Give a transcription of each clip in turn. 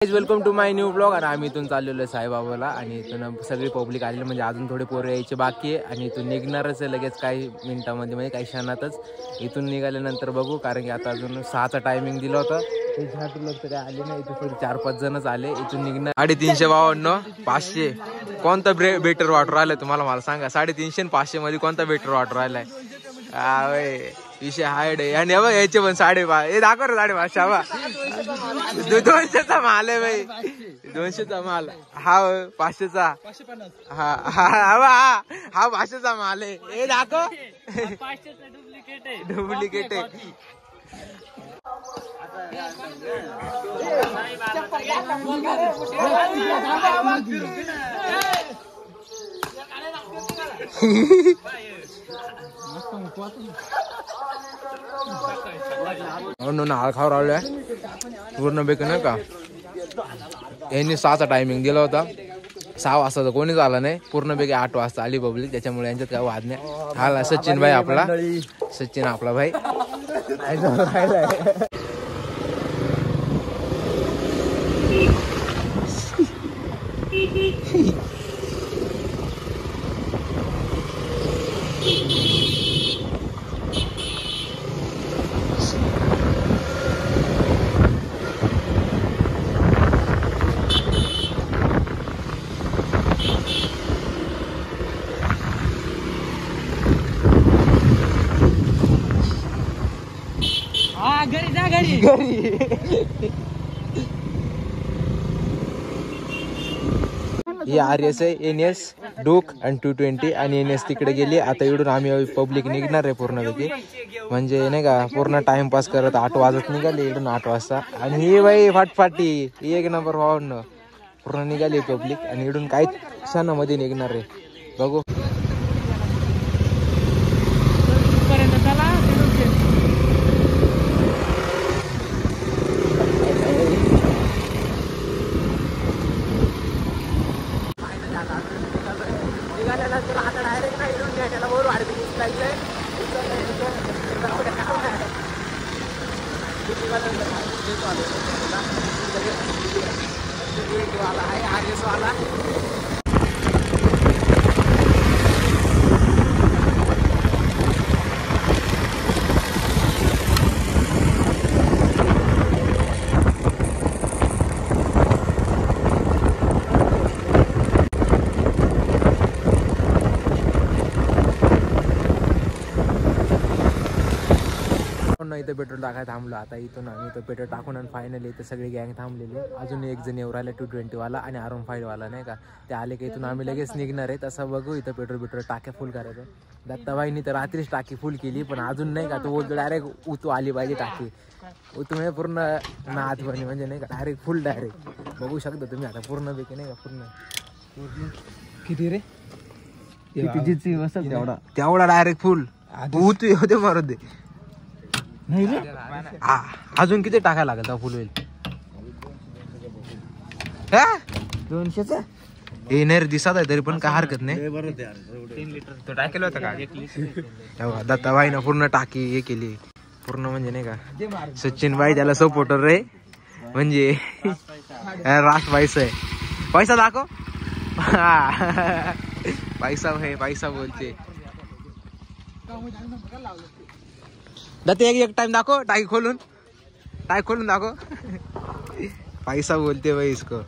Welcome to my new blog. आणि आम्ही इथून चाललेलो आहे साईबाबाला आणि इथून सगळी पब्लिक आलेली म्हणजे अजून थोडे पोरं यायचे बाकी आहे आणि इथून निघणारच आहे लगेच काही मिनिटांमध्ये म्हणजे काही क्षणातच. इथून निघाल्यानंतर बघू कारण की आता अजून 6चा टायमिंग दिला होता. ते झाटू लोक तरी आले नाही, इथे थोडी 4-5 जणच आले. इथून निघणार 352 500 कोणता बेटर वाटर राहिलाय तुम्हाला मला सांगा. 350 आणि 500 मध्ये कोणता बेटर वाटर राहिलाय? विषय हायड आहे. आणि याचे पण 5.5 हे दाखव रे 5.5 200चा माल आहे भाई, 200चा माल. हा 500चा, हा हा हा हा 500चा माल आहे. हे दाखव डुप्लिकेट आहे. नाळ खाऊ राहिलोय पूर्ण बेक नाही का. यांनी 6चा टायमिंग दिला होता, 6 वाजता तर कोणीच आला नाही. पूर्ण पैकी 8 वाजता आली पब्लिक, त्याच्यामुळे यांच्यात काय वाद नाही. हा सचिन भाई आपला, सचिन आपला भाई. ही RS आहे, NS डूक आणि 220 आणि NS तिकडे गेली. आता इकडून आम्ही पब्लिक निघणार आहे पूर्णपैकी, म्हणजे नाही का पूर्ण टाइमपास करत 8 वाजत निघाली इकडून 8 वाजता. आणि ही बाई फाटफाटी ही 1 नंबर वाहन पूर्ण निघाली पब्लिक आणि इकडून काहीच क्षणामध्ये निघणार आहे. बघू इथं पेट्रोल टाकायला थांबलो. आता इथून आम्ही इथं पेट्रोल टाकून आणि फायनली इथं सगळी गँग थांबलेली. अजून एक जण येऊ राहिला 220 वाला आणि R15 वाला नाही का. ते आले की इथून आम्ही लगेच निघणार आहे. तसं बघू इथं पेट्रोल टाक्या फुल करायचं. दत्ताबाईंनी तर रात्रीच टाकी फुल केली पण अजून नाही का. तो बोलतो डायरेक्ट उतू आली पाहिजे टाकी. उतू म्हणजे पूर्ण नाथ बनी म्हणजे नाही का डायरेक्ट फुल डायरेक्ट. बघू शकता तुम्ही आता पूर्ण पैकी नाही का पूर्ण किती रे तेवढा डायरेक्ट फुल उतू होते मारू दे. नाही रे अजून किती टाकायला लागेल फुल होईल? 200चा हे नाही दिसत आहे तरी पण काय हरकत नाही. 3 लिटर तो टाकेल होता का दत्ताबाई ना पूर्ण टाकी हे केली पूर्ण म्हणजे नाही का. सचिन भाई त्याला सपोर्टर रे म्हणजे रास पैसा आहे. पैसा दाखव पैसा है पैसा बोलते. दत्त एक टाइम दाखव टाकी खोलून दाखव. पैसा बोलते भाई इसको.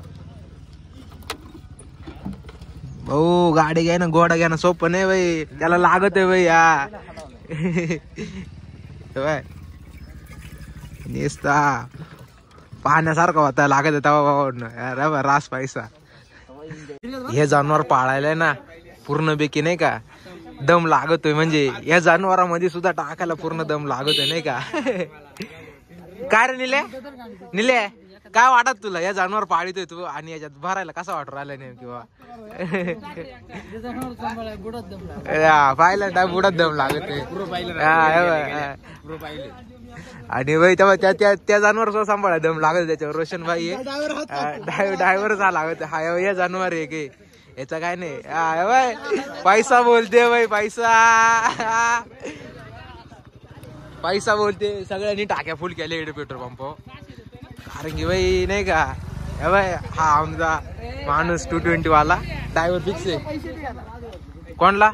भाऊ गाडी घ्या ना घोडा घ्या ना सोपं नाही भाई, त्याला लागत आहे भाई. हा नेसता पाहण्यासारखा होता लागत आहे तेव्हा रास पैसा. हे जनावर पाळायला ना पूर्ण पैकी नाही का दम लागतोय. म्हणजे या जनावरांमध्ये सुद्धा टाकायला पूर्ण दम लागतोय नाही का. काय रे निले काय वाटत तुला या जनावर पाळतोय तू आणि याच्यात भरायला कसा वाटू राहिला नाही किंवा पाहिलं बुडात दम लागतोय. आणि भाई तेव्हा त्या जनावर सांभाळा दम लागत त्याच्यावर. रोशन भाई ड्रायव्हर झाला लागत. हा या जनावर आहे की याचा काय नाही. पैसा बोलते भाई पैसा. पैसा बोलते. सगळ्यांनी टाक्या फुल केले इकडे पेट्रोल पंप. कारण की भाई नाही का हा आमचा माणूस 220 वाला ड्रायव्हर फिक्स आहे. कोणला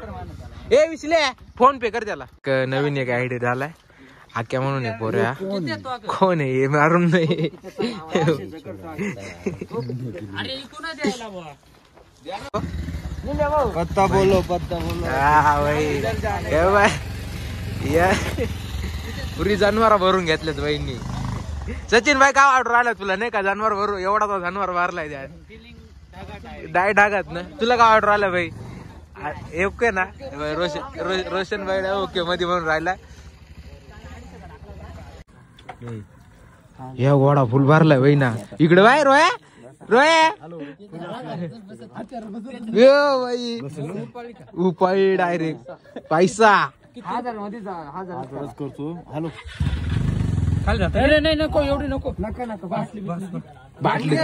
ए विसले फोन पे कर त्याला. नवीन एक आयडी झालाय आक्या म्हणून एक पोऱ्या. कोण आहे मारून नाही. पत्ता बोलो हा भाई पुरी जनावर भरून घेतल्यात बाईंनी. सचिन भाई काय ऑर्डर आला तुला नाही का जनावर भरू एवढा तो जनावर भरलाय त्या डाय ढागात ना. तुला काय ऑर्डर आला भाई ओके ना. रोशन भाई ओके मध्ये म्हणून राहिला. या गोडा फुल भरलाय भाई ना. इकडे बाय रोया रोया भाई उपाय डायरेक्ट पैसा 1000 मध्ये 1000 करतो. हॅलो खाली जात नाही नको एवढी नको नका बाटली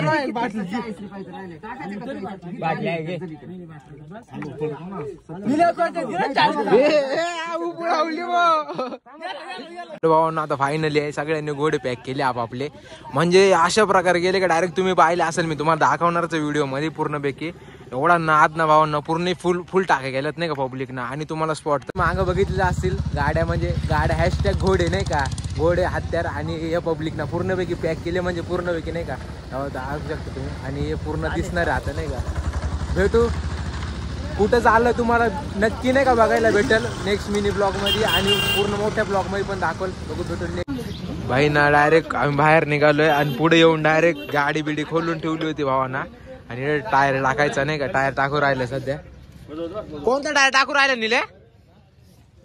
भावांना आता फायनली आहे सगळ्यांनी गोडे पॅक केले आपापले. म्हणजे अशा प्रकारे गेले का डायरेक्ट तुम्ही पाहिले असेल मी तुम्हाला दाखवणारच व्हिडिओ मध्ये पूर्णपैकी. एवढा नाद ना भावांना पूर्ण फुल टाके गेल्यात नाही का पब्लिक ना. आणि तुम्हाला स्पॉट मागं बघितलं असतील गाड्या म्हणजे गाड्या हॅशटॅग घोडे नाही का घोडे हत्यार आणि या पब्लिक ना पूर्णपैकी पॅक केले म्हणजे पूर्णपैकी नाही का दाखवू शकता तुम्ही. आणि हे पूर्ण दिसणार आहे आता नाही का. भेटू कुठं चाललं तुम्हाला नक्की नाही का बघायला भेटेल नेक्स्ट मिनी ब्लॉग मध्ये आणि पूर्ण मोठ्या ब्लॉग मध्ये पण दाखवल बघू भेटून. भाई ना डायरेक्ट आम्ही बाहेर निघालोय आणि पुढे येऊन डायरेक्ट गाडी बिडी खोलून ठेवली होती भावांना. आणि टायर टाकायचा नाही का टायर टाकू राहिले सध्या. कोणता टायर टाकू राहिले निले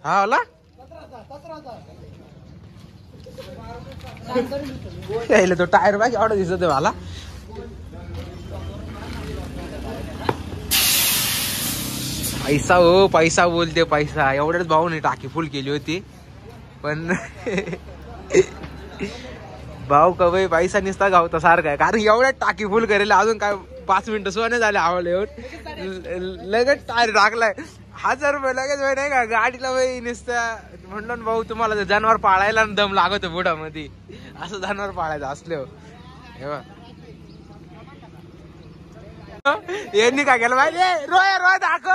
हा वाला तो टायर बाकी एवढा दिसत मला. पैसा हो पैसा बोलते पैसा. एवढ्याच भाऊने टाकी फुल केली होती पण भाऊ का भाई पैसा निसता गावता सारखा आहे. कारण एवढ्याच टाकी फुल करेल अजून काय 5 मिनिटं सोने झाले आम्हाला येऊन लगेच टायर टाकलाय. 1000 रुपये लगेच भाई नाही का गाडीला भाई निसता. म्हणलं भाऊ तुम्हाला जनावर पाळायला दम लागत बुडामध्ये असं जनावर पाळायचं असले. यांनी काय केलं माहिती रोय दाखव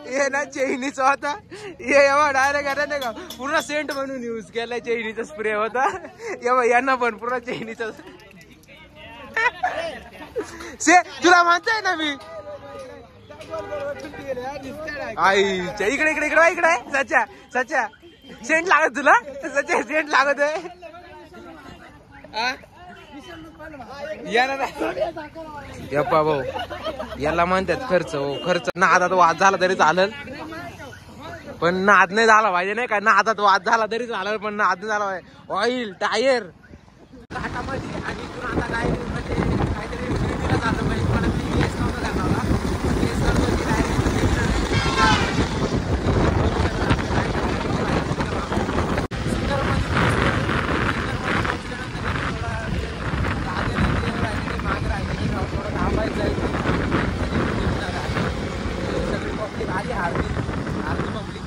हे ना चैनीचा होता. हे डायरेक्ट आता नाही का पूर्ण सेंट म्हणून यूज केलाय. चैनीचा स्प्रे होता यांना पण पूर्ण चैनीचा. तुला म्हणतोय ना मी आईच्या इकडे इकडे इकडे इकडे सच्या सेंट लागत तुला सच्या सेंट लागत आहे. यप्पा भाऊ याला म्हणतात खर्च हो खर्च. नादात वाद झाला तरी चालेल पण नाद नाही झाला पाहिजे नाही का. नादात वाद झाला तरी चालेल पण नाद नाही झाला पाहिजे. ऑइल टायर घाटामध्ये आणि इथून आता काय काहीतरी दिलं जातं पाहिजे. मला केस नव्हतं करणार केस करतो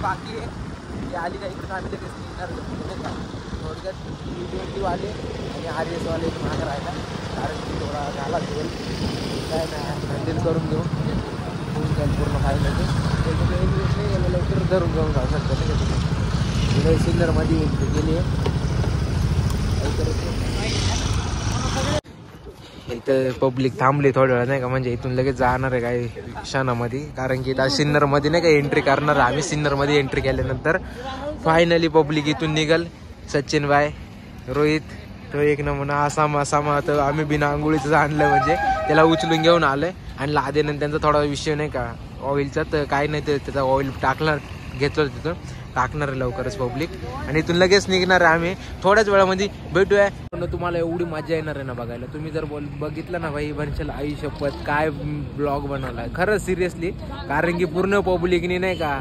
बाकी आहे आली काही पण आम्ही लगेच निघणार थोडक्यात वाले आणि RS वाले मागं राहिला. कारण की थोडा झाला तेल काय नाही हँडल करून घेऊन पूर्ण खायला याला लवकर धरून घेऊन जाऊ शकतो नाही का. सिन्नरमध्ये गेली इथं पब्लिक थांबली थोड्या वेळा नाही का. म्हणजे इथून लगेच जाणार आहे काही क्षणामध्ये. कारण की इथं सिन्नरमध्ये नाही का एंट्री करणार आहे आम्ही. सिन्नरमध्ये एंट्री केल्यानंतर फायनली पब्लिक इथून निघल. सचिन भाई रोहित तो एक नमुना असा तर आम्ही बिना आंघोळीचं आणलं म्हणजे त्याला उचलून घेऊन आलोय. आणि लादेनं त्यांचा थोडा विषय नाही का ऑइलचा तर काही नाही ते त्याचा ऑइल टाकणार घेतलं तिथून टाकणार लवकरच पब्लिक. आणि इथून लगेच निघणार आहे आम्ही थोड्याच वेळामध्ये भेटूया. तुम्हाला एवढी मजा येणार आहे ना बघायला. तुम्ही जर बघितलं ना भाई बनशाल आई शपथ काय ब्लॉग बनवला खरंच सिरियसली. कारण की पूर्ण पब्लिकनी नाही का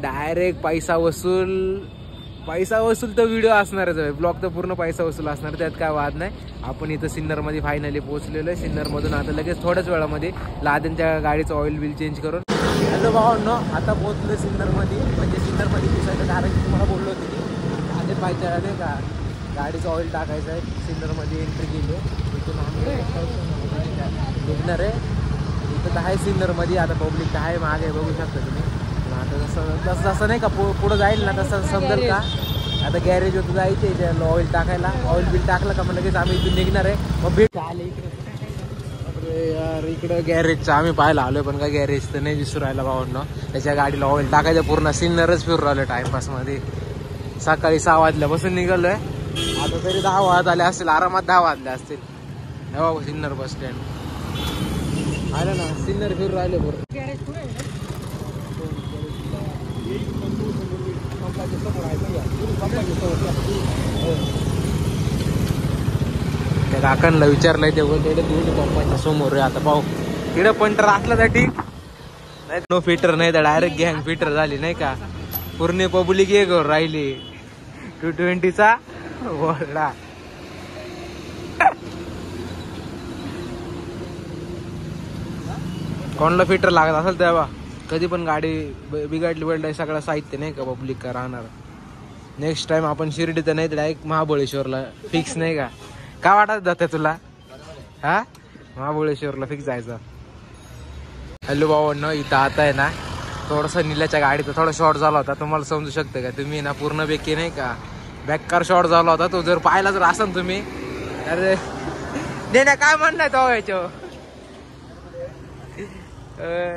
डायरेक्ट पैसा वसूल तर व्हिडिओ असणारच आहे. ब्लॉग तर पूर्ण पैसा वसूल असणार त्यात काय वाद नाही. आपण इथं सिन्नरमध्ये फायनली पोहोचलेलो आहे. सिन्नरमधून आता लगेच थोड्याच वेळामध्ये लादेनच्या गाडीचं ऑइल बिल चेंज करून हॅलो भावांनो आता पोहोचलो सिन्नरमध्ये. म्हणजे सिन्नरमध्ये दिसायचं कारण की तुम्हाला बोललो होतो की लादेन पाहिजे नाही का गाडीचं ऑइल टाकायचं आहे. सिन्नरमध्ये एंट्री केली आहे. इथून आम्ही निघणार आहे. इथं तर आहे सिन्नरमध्ये. आता पब्लिक तर आहे मागे बघू शकता तुम्ही. आता जसं जसं नाही का पुढं जाईल ना तसं समजेल का. आता गॅरेज होतं जायचे त्याला ऑइल टाकायला. ऑइल बिल टाकलं का मग लगेच आम्ही इथून निघणार आहे. मग भेट आले इकडे. अरे यार इकडं गॅरेजचं आम्ही पाहायला आलोय पण काय गॅरेज तर नाही दिसू राहिला भावांनो. त्याच्या गाडीला ऑइल टाकायचं. पूर्ण सिन्नरच फिरू राहिलं टाइमपासमध्ये. सकाळी 6 वाजल्यापासून निघालोय. आता तरी 10 वाजत आले असतील. आरामात 10 वाजले असतील. हे बाबा सिन्नर बस स्टँड आलं ना. सिन्नर फिरू राहिले पूर्ण. त्या काकांना विचारलंय ते दोन्ही पंपाच्या समोर आहे. आता पाहू तिकडे पंटर असलं तर ठीक नाही. नो फिटर नाही तर डायरेक्ट गँग फिटर झाली नाही का. पूर्ण पब्लिक एक राहिली. 220चा वळला. कोणाला फिटर लागत असेल तेव्हा कधी पण गाडी बिघडली बिघडली सगळं साहित्य नाही का पब्लिक का राहणार. नेक्स्ट टाइम आपण शिर्डीत नाही तर डायरेक्ट महाबळेश्वरला फिक्स नाही का. काय वाटत जातं तुला हा. महाबळेश्वरला फिक्स जायचं. हॅलो भावांनो इथं आता आहे ना थोडंसं निल्याच्या गाडीचा थोडा शॉर्ट झाला होता. तुम्हाला समजू शकते का तुम्ही ना. पूर्ण बेकी नाही का बॅककार शॉर्ट झाला होता. तो जर पाहिला जर असाल तुम्ही अरे देण्या काय म्हणणार तो याच्यावर.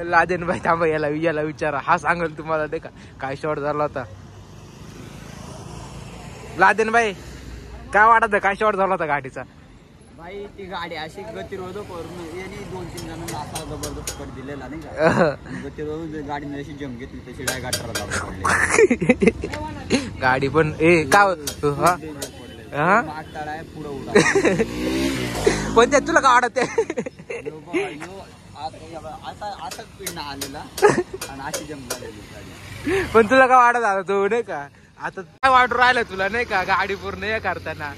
लादेन भाई थांबा याला विचारा. हा सांगेल तुम्हाला नाही का काय शॉर्ट झाला होता. लादेन भाई काय वाटत काय शॉर्ट झाला होता गाडीचा. भाई ती गाडी अशी गतिरोधक करून यांनी 2-3 जणांना असा जबरदस्त कट दिलेला नाही का. गतिरोधक गाडीने अशी जम घेतली तशी डाय गाठाला गाडी पण ए का पुढं उडा. पण ते तुला काय वाटत असाच पिढा आलेला आणि अशी जम झालेली गाडी. पण तुला काय वाटत आता तू नाही का. आता काय वाटू राहिलं तुला नाही का गाडी पूर्ण हे करताना.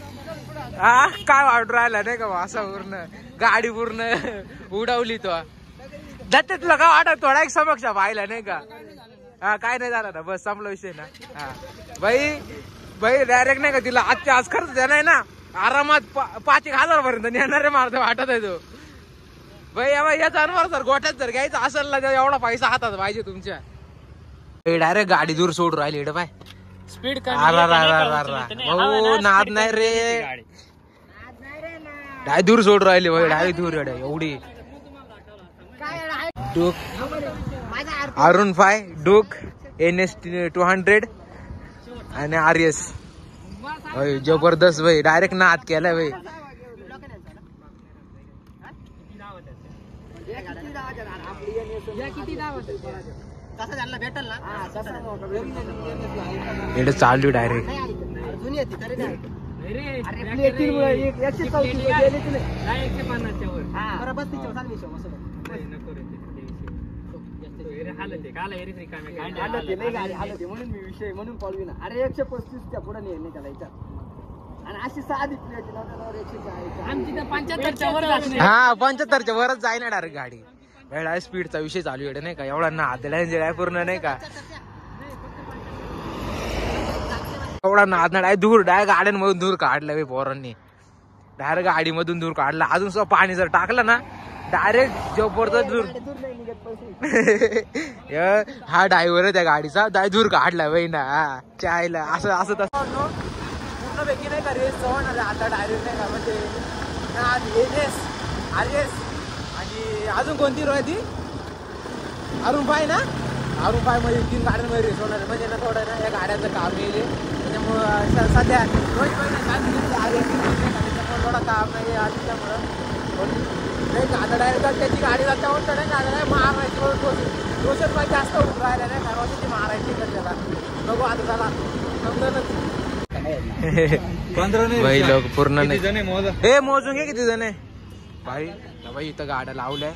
हा काय वाटू राहिला नाही का असं पूर्ण गाडी पूर्ण उडवली तो. जाते तुला काय वाटत थोडा एक समक्ष पाहिला नाही का. हा काय नाही झालं ना बस संपला विषय ना. हा भाई डायरेक्ट नाही का तिला आजच्या आज खर्च द्या नाही ना. आरामात 5,000 पर्यंत नेणारे मारतो वाटत आहे तो. भाई याचा अनुभव जर गोठ्यात जर घ्यायचा असेल ना तर एवढा पैसा हातात पाहिजे तुमच्या. डायरेक्ट गाडी दूर सोडून राहिली इकडे पाय. स्पीड भाऊ नाद नाही रे. डाय दूर सोडून राहिली भाई. डाय दूर एवढी. डूक अरुण 5 डूक NS 200 आणि RS जबरदस्त भाई. डायरेक्ट नाद केलाय भाई. इकडे चालू डायरेक्ट. म्हणून कॉल ना. अरे 135 पुढे नाही चालायचा आणि अशी साधी हा 75च्या वरच जाय ना डायरेक्ट गाडी. वेळा स्पीडचा विषय चालू आहे नाही का. एवढा नादलाय पूर्ण नाही का. एवढा नादणार दूर डायरेक्ट गाड्यांमधून दूर काढला पोरांनी. डायरेक्ट गाडीमधून दूर काढला. अजून सुद्धा पाणी जर टाकलं ना डायरेक्ट जबरदस्त दूर. हा ड्रायव्हर आहे त्या गाडीचा. दूर काढला बाई ना चायला असं असं तसं पूर्ण पैकी नाही का रेस जाऊन आता डायरेक्ट नाही का म्हणजे RS आणि अजून कोणती रोय ती अरुण 5 ना. अरुण 5 मध्ये 3 गाड्यांमध्ये रेस होणार म्हणजे ना थोडं ना या गाड्यांचं काम येईल. त्याच्यामुळं सध्या रोज थोडं काम नाही त्यामुळं नाही का. आता डायरेक्ट त्याची गाडी जाता होतं नाही का मारायची. दोषच पाहिजे जास्त उभं राहिला नाही कारण ती मारायची कर त्याला. बघू आता चला समजूनच. 15 लोक पूर्ण नाही. हे मोजून घे किती जण आहे भाई. इथं गाड्या लावल्या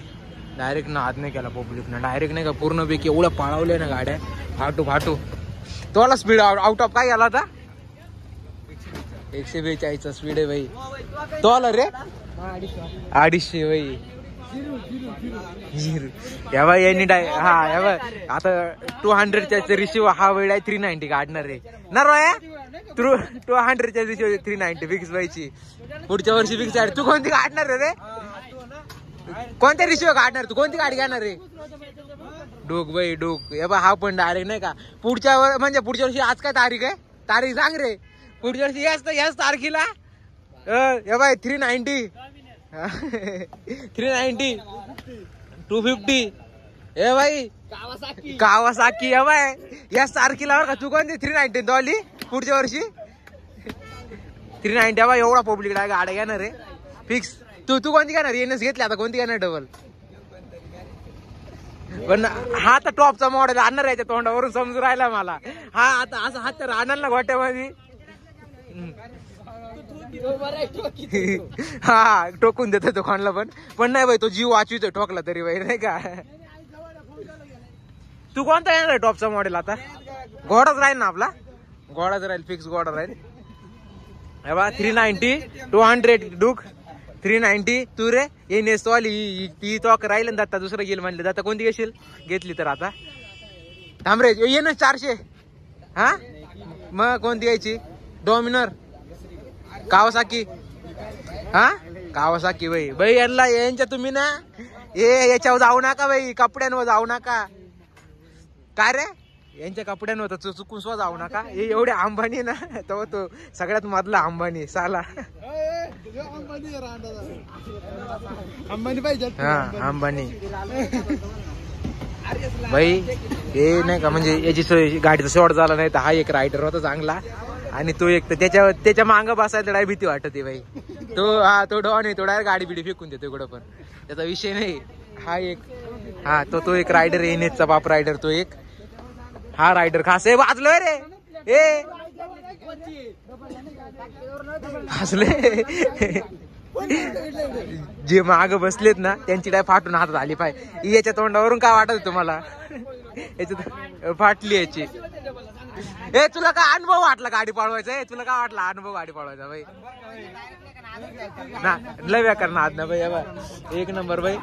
डायरेक्ट नाद नाही केला पब्लिकनं. डायरेक्ट नाही का पूर्ण पैकी एवढं पळवलंय ना गाड्या फाटू. तोला स्पीड आउट ऑफ काय आला आता 142चा स्पीड आहे भाई. तो आला रे 250 भाई. या बाय यांनी हा या बाय आता 200च्या रिसिव्ह हा वेळ आहे 390 काढणार आहे ना रोया. 200च्या रिसिव्ह 390 फिक्स व्हायची. पुढच्या वर्षी फिक्स आहे. तू कोणती काढणार रे? कोणत्या रिसिव्ह काढणार तू? कोणती गाडी घेणार रे? डोक बाई डोक. हे बा हा पण डायरेक्ट नाही का पुढच्या म्हणजे पुढच्या वर्षी आज काय तारीख आहे? तारीख सांग रे. पुढच्या वर्षी याच तारखेला हे बाय 390 390 250 हे बाई कावासाकी हे बाय याच तारखेला बरं का. तू कोणती 390 दॉली पुढच्या वर्षी 390 बा. एवढा पब्लिक गाड्या घेणार रे फिक्स. तू कोणती घेणार? एनएस घेतली आता कोणती घेणार डबल? पण हा तर टॉपचा मॉडेल आणणार याच्या तोंडावरून समजून राहिला मला. हा आता असं हात तर आणणार ना गोट्यामध्ये. हा टोकून देतो तो कोणाला पण नाही बाई तो जीव वाचवितो ठोकला तरी बाई नाही का. तू कोणता येणार टॉपचा मॉडेल? आता घोडाच राहील ना आपला. घोडाच राहील फिक्स घोडा राहील. 390 200 डूक 390 तू रे एनएस वाली ती तो राहील ना. दत्ता दुसरं गेल म्हणले. दत्ता कोणती घेशील घेतली तर आता थांब रे. एनएस 400 हा मग कोणती घ्यायची? डॉमिनर कावासाकी हा कावासाकी बाई. बाई यांच्या तुम्ही ना याच्यावर जाऊ नका बाई. कपड्यांवर जाऊ नका. काय रे यांच्या कपड्यांवर तर चुकून सुद्धा जाऊ नका. हे एवढे अंबानी ना तो सगळ्यात मधला अंबानी साला. अंबानी पाहिजे हा अंबानी बाई. हे नाही का म्हणजे याची गाडीचा शॉर्ट झाला नाही तर हा एक रायडर होता चांगला. आणि तो एक तर त्याच्या मांग बसायला डाय भीती वाटते बाई. तो डॉन आहे. तो डायरेक्ट गाडी बिडी फेकून देतो इकडं. पण त्याचा विषय नाही. हा एक हा तो एक रायडर आहे. एनएसचा बाप रायडर तो एक. हा रायडर खास आहे. वाचलोय रे ए हसले. जे माग बसलेत ना त्यांची डाय फाटून हातात आली पाहिजे. याच्या तोंडावरून काय वाटत तुम्हाला? याच्यात फाटली याची. ए तुला काय अनुभव वाटला गाडी पळवायचा? तुला काय वाटला अनुभव गाडी पळवायचा बाई? ना लय बेकार नाद ना बाई. एक नंबर बाई.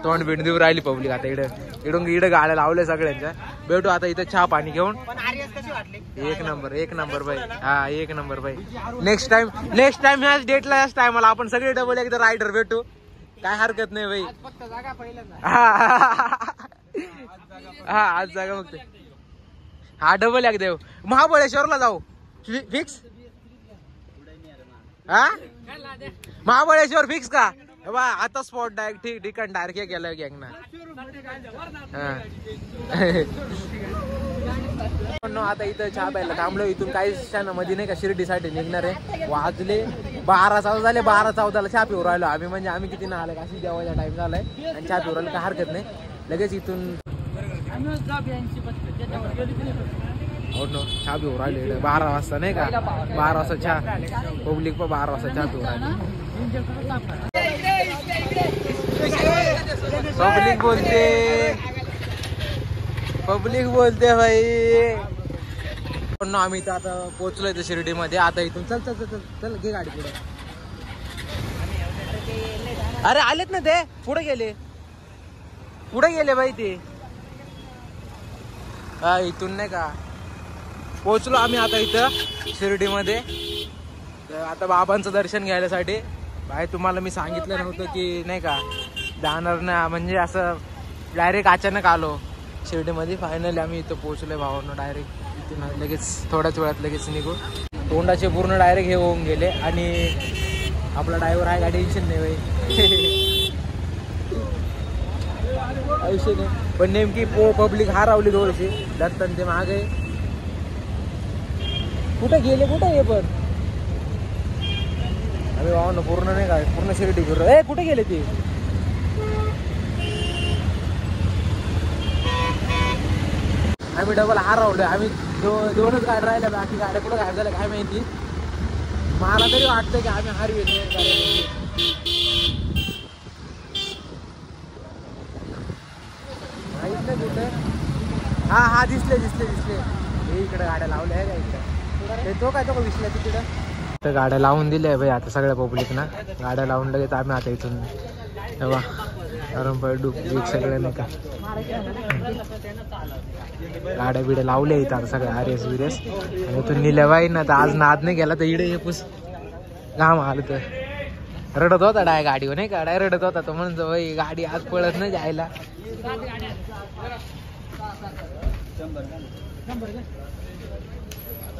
तोंड भेट देऊ राहिली पब्लिक आता इकडं गाड्या लावल्या सगळ्यांच्या. भेटू आता इथं चहा पाणी घेऊन. एक नंबर बाई. हा एक नंबर बाई. नेक्स्ट टाइम ह्याच डेटला ह्याच टायमाला आपण सगळे डबल एकदा रायडर भेटू. काय हरकत नाही बाई. हा आज जागा बघते. हा डबल एक देव महाबळेश्वरला जाऊ फिक्स. हा महाबळेश्वर फिक्स का बा? आता स्पॉट डायरेक्ट ठिकाण डायरेक्ट गेलं गँग ना. आता इथं चहा प्यायला थांबलो. इथून काही क्षणामध्ये नाही का शिर्डीसाठी निघणार आहे. वाजले 12 झाले. 12-14 चहा पिऊ राहिलो आम्ही. म्हणजे आम्ही किती ना आलं का अशी जेवायचा टाइम झालाय आणि चहा पिऊ राहिलो काय हरकत नाही. लगेच इथून चहा पिऊ राहिलो 12 वाजता नाही का. 12 वाजता चहा पब्लिक पण 12 वाजता चहा पिऊ राहिलो. पब्लिक बोलते भाई. आम्ही तर आता पोहोचलोय तर शिर्डीमध्ये. आता इथून चल चल चल चल घे गाडी पुढे. अरे आलेत ना ते पुढे गेले बाई ते. इथून नाही का पोहोचलो आम्ही आता इथं शिर्डीमध्ये. आता बाबांचं दर्शन घ्यायसाठी. भाई तुम्हाला मी सांगितलं नव्हतं की नाही का जाणार ना. म्हणजे असं डायरेक्ट अचानक आलो शिर्डीमध्ये. फायनली आम्ही इथं पोहोचलोय भावांनो. डायरेक्ट इथून लगेच थोड्याच वेळात लगेच निघू. तोंडाचे पूर्ण डायरेक्ट हे होऊन गेले. आणि आपला ड्रायव्हर आहे का टेन्शन नाही बाई. विषय नाही पण नेमकी पब्लिक हारावली थोडीशी. दत्तन ते मागे कुठे गेले हे पण अरे भावांनो पूर्ण नाही काय पूर्ण शिर्डी फिरलो. ए कुठे गेले ते? आम्ही डबल हारावलोय. आम्ही दोनच गाड्या राहिल्या. बाकी गाड्या कुठं गायब झाल्या काय माहिती. मला तरी वाटतं की आम्ही हारवे माहित नाही कुठं. हा दिसले हे इकडे गाड्या लावल्या आहे का इकडे. तो काय तो विसल्या तिकडं. तर गाड्या लावून दिल्या भाई आता सगळ्या पब्लिक ना. गाड्या लावून लगेच आम्ही आता इथून तेव्हा हरमपाय डूब सगळ्या नाही का गाड्या बिड्या लावल्या इथं आता सगळ्या आरेस बिरेस. आणि तू निल्याबाई ना तर आज नाद नाही गेला तर इडे हे पुस घाम आलं तर रडत होता डाय गाडीवर नाही का डाय रडत होता तो म्हणतो बाई गाडी आज पळत नाही जायला.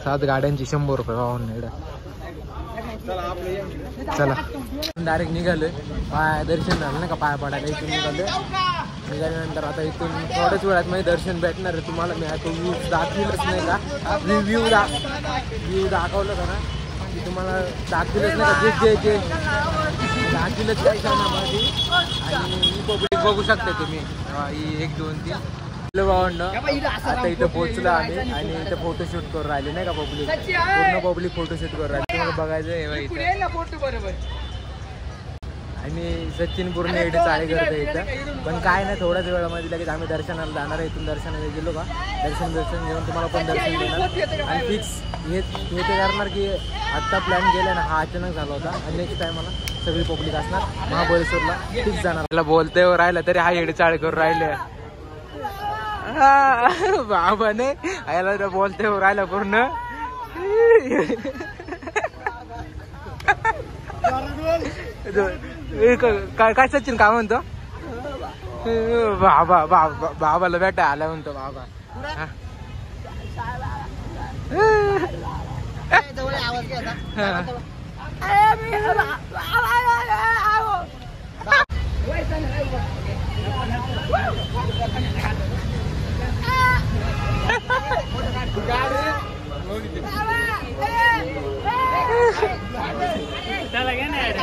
7 गाड्यांची 100 रुपये वाहून चला डायरेक्ट निघालोय. पाय दर्शन झालं नाही का पाय पडायला इथून निघाल्यानंतर आता इथून थोड्याच वेळात मध्ये दर्शन भेटणार आहे तुम्हाला. मी आता व्ह्यू दाखविलंच नाही का व्ह्यू दाखवलं का ना की तुम्हाला दाखविलंच नाही का जे दाखविलंच काय माझी. आणि पब्लिक बघू शकता तुम्ही 1 2 3 आता इथं पोहोचलो आम्ही आणि इथं फोटोशूट करून राहिले नाही का पब्लिक पूर्ण पब्लिक फोटोशूट करून राहिले. तुम्हाला बघायचं आहे आणि सचिन पूर्ण एवढे चाळे करते इथं. पण काय नाही थोड्याच वेळामध्ये लगेच आम्ही दर्शनाला जाणार आहे. इथून दर्शनाला गेलो का दर्शन घेऊन तुम्हाला पण दर्शन देणार. आणि फिक्स हे ते करणार की आत्ता प्लॅन केला ना हा अचानक झाला होता. आणि नेक्स्ट टाइम मला सगळी पब्लिक असणार महाबळेश्वरला फिक्स जाणार. त्याला बोलते राहिलं तरी हा एवढे चाळे करून राहिले बाबा ने आयला बोलते राहिला पूर्ण. काय सचिन काय म्हणतो बाबाला भेटा आला म्हणतो बाबा.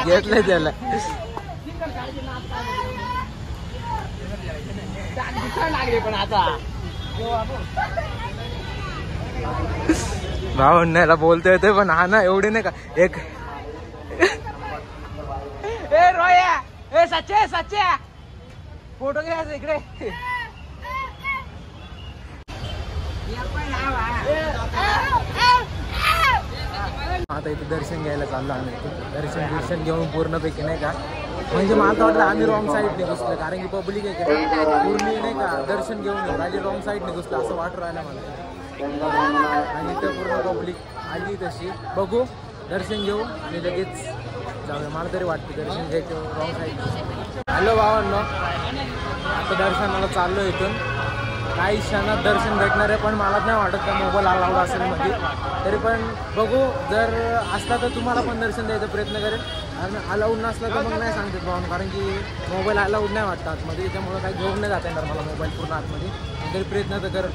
घेतलं त्याला पण आता भावंडाला बोलता येते पण हा ना एवढे नाही का एक ए रोया ए सच्चे फोटो घ्यायचं इकडे. आता इथे दर्शन घ्यायला चाललो आम्ही. दर्शन घेऊन पूर्णपैकी नाही का म्हणजे मला तर वाटतं आम्ही रॉंग साईडने घुसलो कारण की पब्लिक आहे का पूर्ण नाही का दर्शन घेऊन येऊ राहिली रॉंग साईडने घुसलं असं वाटू राहिलं मला. आणि इथं पूर्ण पब्लिक आली तशी बघू दर्शन घेऊ आणि लगेच जाऊया. मला तरी वाटतं दर्शन घ्यायचं रॉंग साईड. हॅलो भावांनो आता दर्शनाला चाललो इथून. काही क्षणात दर्शन भेटणार आहे पण मला नाही वाटत का मोबाईल अलाउड असेल मध्ये. तरी पण बघू जर असला तर तुम्हाला पण दर्शन द्यायचा प्रयत्न करेल. आणि अलाउड नसला तर मग नाही सांगतात भावून कारण की मोबाईल अलाउड नाही वाटतं आतमध्ये. त्याच्यामुळे काही घेऊन नाही जाता येणार मला मोबाईल पूर्ण आतमध्ये. तरी प्रयत्न तर कर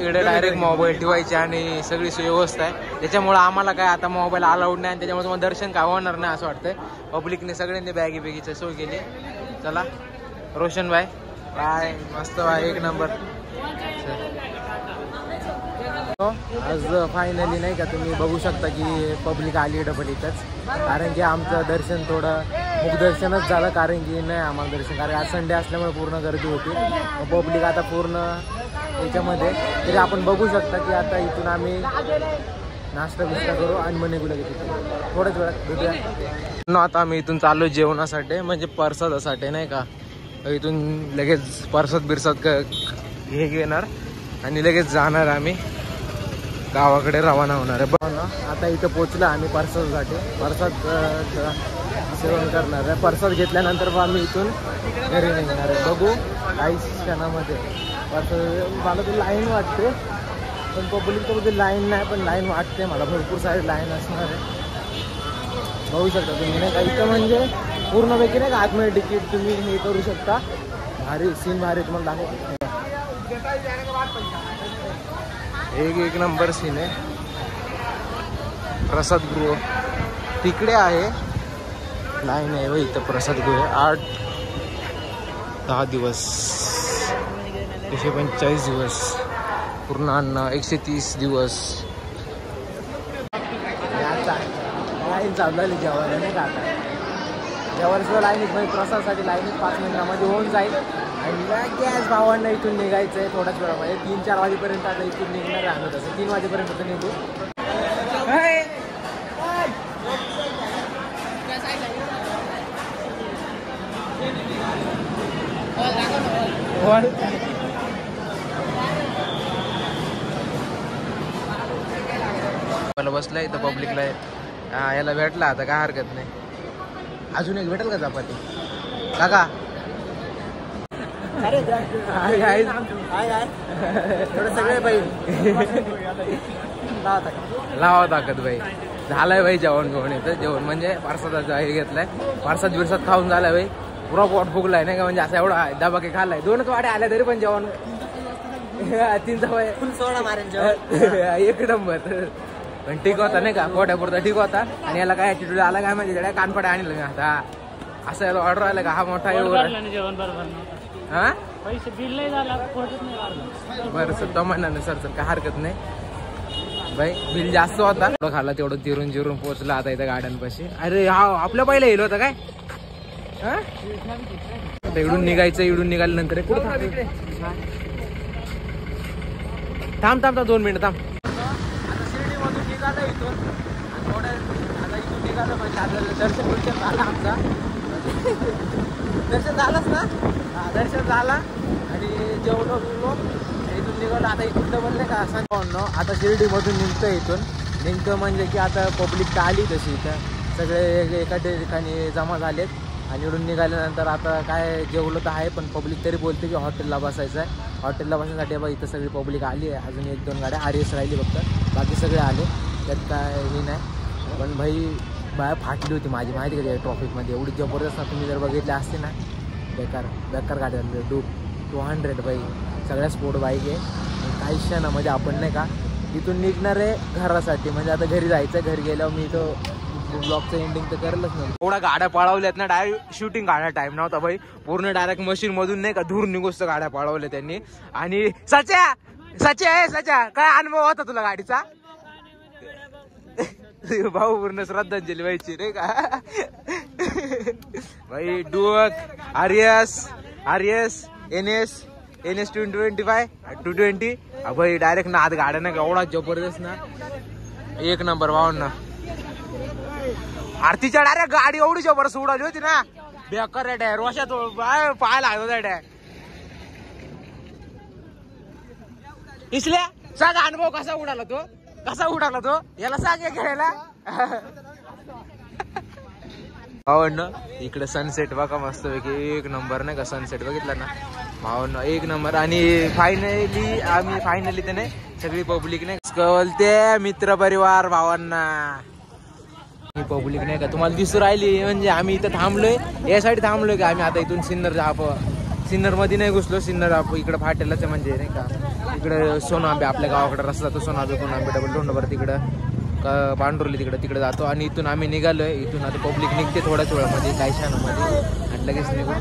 इकडे डायरेक्ट मोबाईल ठेवायचे आणि सगळी व्यवस्था आहे. त्याच्यामुळे आम्हाला काय आता मोबाईल अलाउड नाही आणि त्याच्यामुळे तुम्हाला दर्शन काय होणार नाही असं वाटतंय. पब्लिकने सगळ्यांनी बॅगीची सोय केली. चला रोशन भाई बाय मस्त बाय 1 नंबर. आज फायनली नाही का तुम्ही बघू शकता की पब्लिक आली डबल इथंच कारण की आमचं दर्शन थोडं मुखदर्शनच झालं कारण की नाही आम्हाला दर्शन कारण आज संडे असल्यामुळे पूर्ण गर्दी होती. पब्लिक आता पूर्ण याच्यामध्ये तरी आपण बघू शकता की आता इथून आम्ही नाश्ता बिस्टा करू आणि मग निघू लगेच थोड्याच वेळात भेटूया. आता आम्ही इथून चाललो जेवणासाठी म्हणजे प्रसादासाठी नाही का. इथून लगेच प्रसाद हे घेणार आणि लगेच जाणार आम्ही गावाकडे रवाना होणार आहे. बघा ना आता इथं पोचलो आम्ही प्रसादासाठी. प्रसाद सेवन करणार आहे. प्रसाद घेतल्यानंतर मग आम्ही इथून घरी निघणार आहे. बघू काही क्षणामध्ये प्रसाद. मला तर लाईन वाटते पण पब्लिकमध्ये लाईन नाही पण लाईन वाटते मला भरपूर सारी लाईन असणार आहे. बघू शकता तुम्ही नाही का इथं म्हणजे पूर्णपैकी नाही का आतमध्ये तिकीट तुम्ही हे करू शकता. भारी सीन भारी तुम्हाला दाखवतो. 1 नंबर सीन आहे. प्रसादगृह तिकडे आहे लाईन आहे व इथं प्रसादगृह 8-10 दिवस 145 दिवस पूर्ण अन्न 130 दिवस. लाईन चालू झाली जेवायला नाही का आता जेवायला लाईनीत म्हणजे प्रसादासाठी लाईनीत 5 मिनिटामध्ये होऊन जाईल. आणि गॅस भावांना इथून निघायचं आहे थोड्याच वेळामध्ये 3-4 वाजेपर्यंत आता इथून निघणार आहे. तसं 3 वाजेपर्यंत निघू. मला बसलाय इथं पब्लिकला. हा याला भेटला आता काय हरकत नाही. अजून एक भेटेल का चपाती काका? सगळे बाई लावा ताकद बाई. झालाय बाई जेवण घेऊन येतं. जेवण म्हणजे पार्सदाचा हे घेतलाय. पार्सद बिरसाद खाऊन झालाय बाई. पुरा पोट फुगलाय नाही का. म्हणजे असा एवढा डबा काही खाल्लाय. 2च वाड्या आल्या तरी पण जेवण 3चा वय फुल सोडा मारेल जेवण. एक नंबर. पण ठीक होता नाही का. पोटापुरता ठीक होता. आणि याला काय ऍटिट्यूड आला काय म्हणजे त्याला कानफड्या आणलं मी आता. असं याला ऑर्डर आलं का हा मोठा जेवण बरोबर हा पैसे बिल नाही झाला. बरं सर तो म्हणा ना सर काय हरकत नाही बाई. बिल जास्त होता. थोडं खाल्ला तेवढं जिरून जिरून पोहोचला आता इथं गार्डनपाशी. अरे हा आपल्या पहिला येईल होता काय. इकडून निघायचं. इकडून निघाल्यानंतर कुठं थांब 2 मिनिटं थांब. आता शिर्डीमधून निघालं इथून. थोडं आता इथून निघालं म्हणजे आता दर्शन झालं आमचा. दर्शन झालंच ना. दर्शन झाला आणि जेवलो बिवलो इथून निघालो. आता इथून डबल नाही का सांगतो. आता शिर्डीमधून निघतं इथून. नेमकं म्हणजे की आता पब्लिक तर आली तशी इथं. सगळे एका ठिकाणी जमा झालेत. आणि इकडून निघाल्यानंतर आता काय जेवलं तर आहे. पण पब्लिक तरी बोलते की हॉटेलला बसायचं आहे. हॉटेलला बसण्यासाठी बघा इथं सगळी पब्लिक आली आहे. अजून 1-2 गाड्या आर्यस राहिली फक्त. बाकी सगळे आले. त्यात काय हे नाही. पण भाई बाया फाटली होती माझी माहिती का ट्रॉफिकमध्ये. एवढी जबरदस्त ना. तुम्ही जर बघितले असते ना. बेकार गाड्या 200 बाई. सगळ्या स्पोर्ट बाईक आहे. काही क्षणामध्ये आपण नाही का इथून निघणार आहे घरासाठी. म्हणजे आता घरी जायचं. घरी गेल्यावर मी तो ब्लॉगचं एंडिंग तर करेलच नाही. थोड्या गाड्या पळवल्यात ना. डायरेक्ट शूटिंग काढायला टाइम नव्हता भाई. पूर्ण डायरेक्ट मशीन मधून नाही का धूर निघोस्त गाड्या पळवल्या त्यांनी. आणि सच्या काय अनुभव होता तुला गाडीचा भाऊ. पूर्ण श्रद्धांजली व्हायची नाही का भाई. डुअक आर्यस NS 225 220 भाई. डायरेक्ट ना आत गाड्या ना एवढा जबरदस्त ना. एक नंबर भाऊन ना. आरतीच्या डायरेक्ट गाडी एवढी जबरदस्त उडाली होती ना. बेकार रेट आहे. रोशात पाहायला लागतो इसल्या. सांग अनुभव कसा उडाला तो याला सांग खेळायला भावन्न. इकडे सनसेट बघा मस्त पैकी. एक नंबर नाही का सनसेट बघितला ना भावन्न. एक नंबर. आणि फायनली त्याने सगळी पब्लिक नाही कळते. मित्र परिवार भावांना पब्लिक नाही का तुम्हाला दिसू राहिली. म्हणजे आम्ही इथं थांबलोय. यासाठी थांबलोय की आम्ही आता इथून सिन्नर मध्ये नाही घुसलो. सिन्नर इकडे फाटेलच आहे म्हणजे नाही का. इकडे सोनांबे आपल्या गावाकडे रस्ता जातो. सोनांबे कोणांबे डबल तोंडवर तिकडं पांढरोली तिकडे जातो. आणि इथून आम्ही निघालोय. इथून आता पब्लिक निघते थोड्याच वेळामध्ये काही क्षणामध्ये. आणि लगेच निघू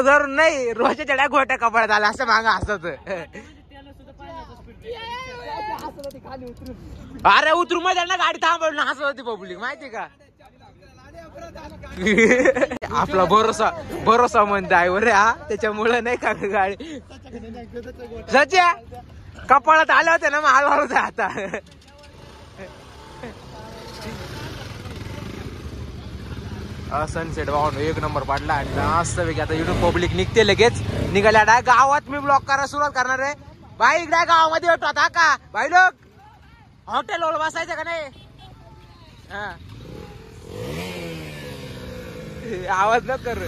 धरून नाही. रोजच्या चढ्या घोट्या कपड्यात आल्या असं मागं असत. अरे उतरू मध्ये ना गाडी थांबवली हसत होती पब्लिक माहिती का. आपला भरोसा म्हणते ड्रायव्हर हा. त्याच्यामुळे नाही का गाडी सच्या कपाळात आल्या होत्या ना. मग हळूहळू आता सनसेट वाहून एक नंबर पाडला. आणि मस्त पैकी आता इकडून पब्लिक निघते. लगेच निघाल्या डाय गावात मी ब्लॉक करायला सुरुवात करणार आहे. बाई इकडे गावामध्ये येतो आता का बाई. लोक हॉटेल वर बसायचं का नाही. आवाज न कर.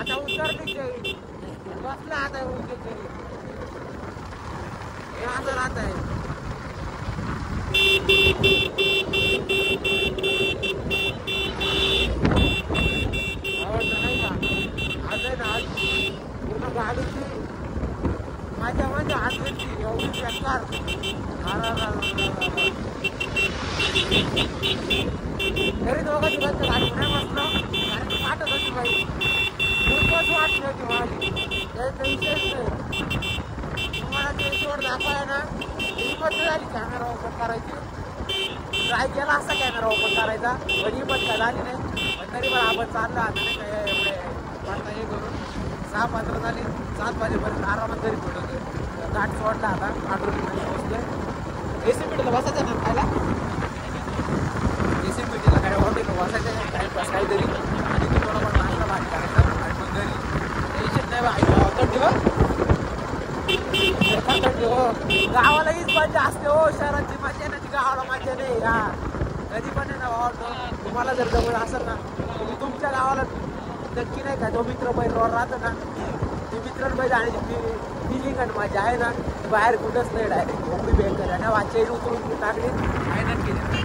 आता उत्तर बसला. आता राहत आहे. पूर्ण गाडीची माझ्या म्हणजे हात घेतली एवढी बेकार. तरी दोघांची गाडी नाही बसलो. कारण वाटत होती बाई. खूपच वाटली होती माझी. त्याचा विषयच नाही. तुम्हाला ते सोड दाखवाय ना ही पद्धत झाली कॅमेरा ओपन करायची. ट्राय केला असा कॅमेरा ओपन करायचा पण ही पण काय झाली नाही पण तरी पण आपण चाललो आता नाही काय एवढे वाटतं हे करून 6:15 झाले 7 वाजेपर्यंत आरामात घरी पडतो घाट सोडला आता आठवडीमध्ये पोहोचलोय एसीपीटीला बसायचं ना खायला एसीपीटीला काय हॉटेलला बसायचं टाईमपास काहीतरी आणि तू थोडा पण नाश्ता भाजी करायचा आणि मग घरी टेन्शन नाही बा थंडी हो गावाला हीच मजा असते हो शहराची मजा नाही गावाला मजा नाही हा कधी पण आहे ना भावा तुम्हाला जर जवळ असेल ना तुम्ही तुमच्या गावाला नक्की नाही का तो मित्र बैलवर राहतो ना ते मित्र बैल आणि फिलिंग आणि मजा आहे ना बाहेर कुठंच नाही डायरेक्ट एवढी बेकार आहे ना वाचेरी उतरून टाकली काय नक्की नसतंय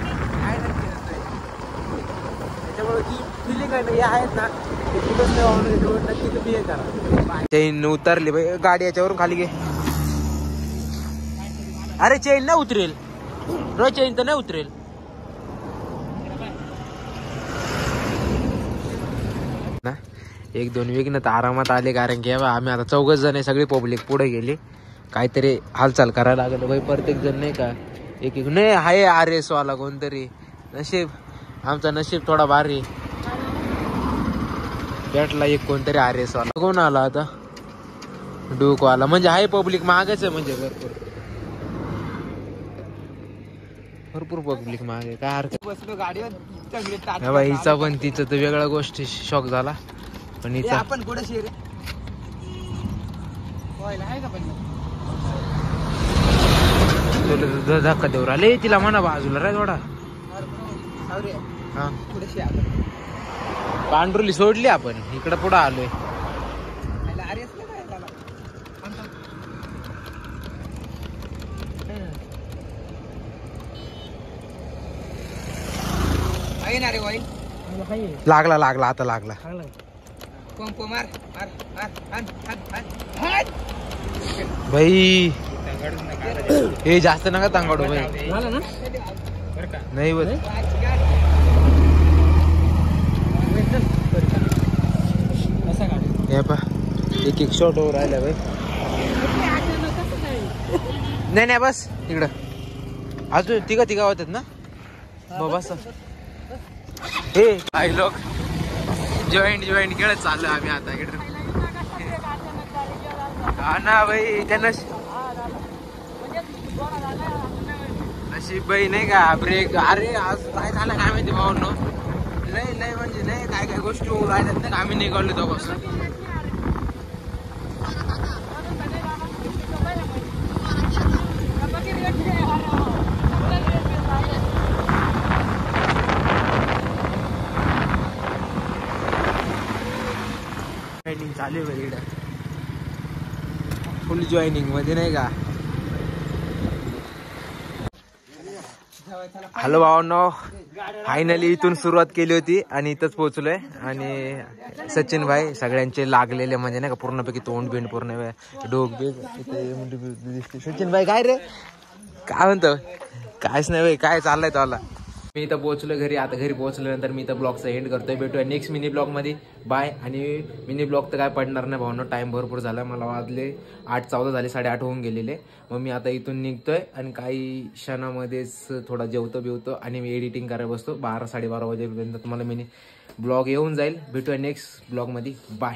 त्याच्यामुळे जी फिलिंग आहे ना हे आहेत ना ते कुठंच नाही वाहून नक्की तुम्ही हे करा चेन उतरली बाई गाडी याच्यावरून खाली घे अरे चेन नाही उतरेल रोज चेन तर नाही उतरेल ना 1-2 विघ्न तर आरामात आले कारण की आम्ही आता 4 जण आहे सगळी पब्लिक पुढे गेली काहीतरी हालचाल करायला लागलं भाई प्रत्येक जण नाही का एक नाही आहे RS वाला कोणतरी नशीब आमचा नशीब थोडा भारी भेटला एक कोणतरी RS वाला कोण आला आता डूक वाला म्हणजे आहे पब्लिक मागच आहे म्हणजे भरपूर पब्लिक मागे काय हरकत बसलो गाडीवर बाई हिचा पण तिचं तर वेगळ्या गोष्टी शॉक झाला पण हिचा आपण कुठे शेर आहे का पण धक्का देऊ राहिले तिला म्हणा बाजूला रे थोडा हा कुठे शेर पांढरुली सोडली आपण इकडे पुढे आलोय लागला आता लागला पंप मार भाई हे जास्त नका तांगाडू भाई नाही बोल हे पा एक शॉट ओवर राहिला भाई नाही बस इकडं अजून तिघा होतात ना बस हे काही लोक जॉईंट खेळत चाललो आम्ही आता इकडे हा ना भाई त्यांना नशीब बाई नाही का ब्रेक अरे आज काय झालं काय माहिती भाऊ लय म्हणजे नाही काय गोष्टी होऊ राहिल्यात ना आम्ही निघालो दोघांपासून चालू आहे इकडे फुल जॉईनिंग मध्ये नाही का हॅलो भावांनो फायनली इथून सुरुवात केली होती आणि इथंच पोहोचलोय आणि सचिन भाई सगळ्यांचे लागलेले म्हणजे नाही का पूर्णपैकी तोंड बिंड पूर्ण डोक बीक दिसते सचिन भाई काय रे काय म्हणतो कायच नाही भाई काय चाललंय तुला मी इथं पोहोचलो घरी आता घरी पोहोचल्यानंतर मी इथं ब्लॉगचा एंड करतोय भेटूया नेक्स्ट मिनी ब्लॉग मध्ये बाय आणि मिनी ब्लॉग तर काय पडणार नाही भावनो टाइम भरपूर झाला मला वाजले 8:14 झाले 8:30 होऊन गेलेले मग मी आता इथून निघतोय आणि काही क्षणामध्येच थोडा जेवतो आणि मी एडिटिंग करायला बसतो 12-12:30 वाजेपर्यंत तुम्हाला मिनी ब्लॉग येऊन जाईल भेटूया नेक्स्ट ब्लॉग मध्ये बाय.